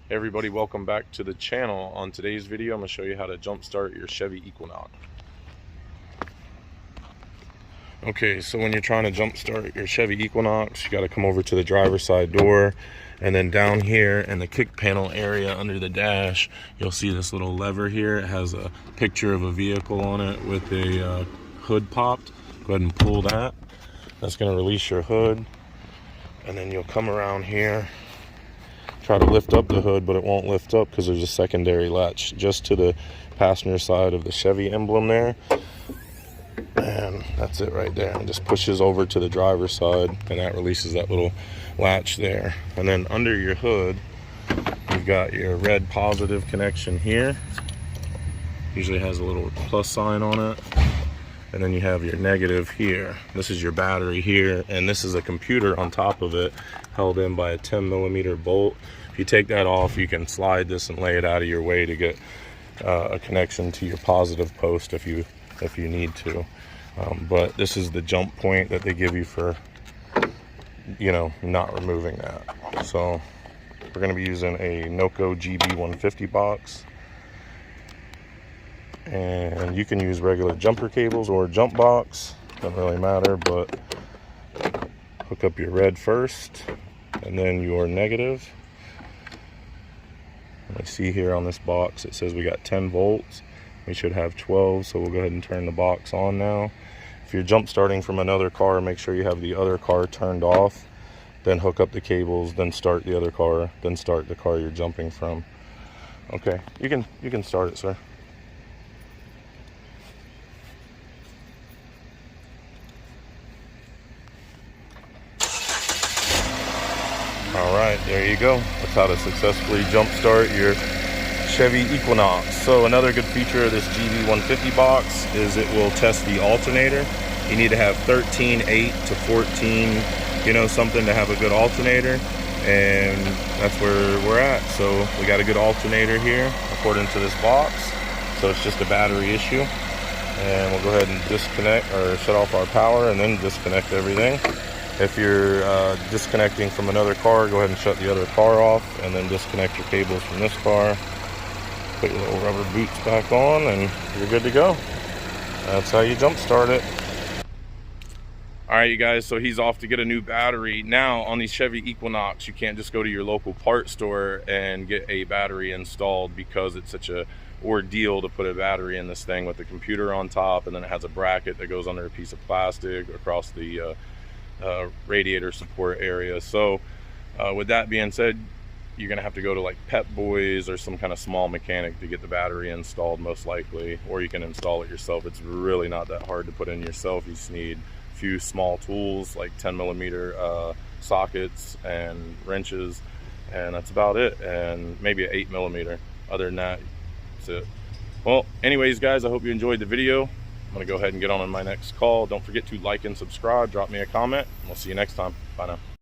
Hey everybody, welcome back to the channel. On today's video, I'm going to show you how to jump start your Chevy Equinox. Okay, so when you're trying to jump start your Chevy Equinox, you got to come over to the driver's side door, and then down here in the kick panel area under the dash, you'll see this little lever here. It has a picture of a vehicle on it with a hood popped. Go ahead and pull that. That's going to release your hood, and then you'll come around here. Try to lift up the hood, but it won't lift up because there's a secondary latch just to the passenger side of the Chevy emblem there, and that's it right there. It just pushes over to the driver's side, and that releases that little latch there. And then under your hood, you've got your red positive connection here. Usually has a little plus sign on it, and then you have your negative here. This is your battery here, and this is a computer on top of it, held in by a 10mm bolt. If you take that off, you can slide this and lay it out of your way to get a connection to your positive post if you need to. But this is the jump point that they give you for, you know, not removing that. So we're going to be using a Noco GB150 box. And you can use regular jumper cables or jump box, doesn't really matter, but hook up your red first and then your negative. I see here on this box it says we got 10 volts. We should have 12, so we'll go ahead and turn the box on now. If you're jump starting from another car, make sure you have the other car turned off, then hook up the cables, then start the other car, then start the car you're jumping from. Okay, you can start it, sir. Alright, there you go. That's how to successfully jump start your Chevy Equinox. So another good feature of this GB150 box is it will test the alternator. You need to have 13, 8 to 14, you know, something to have a good alternator, and that's where we're at. So we got a good alternator here according to this box. So it's just a battery issue, and we'll go ahead and disconnect or shut off our power and then disconnect everything. If you're disconnecting from another car, go ahead and shut the other car off and then disconnect your cables from this car. Put your little rubber boots back on and you're good to go. That's how you jump start it. Alright you guys, so he's off to get a new battery. Now on these Chevy Equinox, you can't just go to your local part store and get a battery installed because it's such a ordeal to put a battery in this thing with the computer on top, and then it has a bracket that goes under a piece of plastic across the radiator support area. So with that being said, you're gonna have to go to like Pep Boys or some kind of small mechanic to get the battery installed, most likely, or you can install it yourself. It's really not that hard to put in yourself. You just need a few small tools like 10mm sockets and wrenches, and that's about it, and maybe an 8mm. Other than that, that's it. Well, anyways guys, I hope you enjoyed the video. I'm going to go ahead and get on my next call. Don't forget to like and subscribe. Drop me a comment. We'll see you next time. Bye now.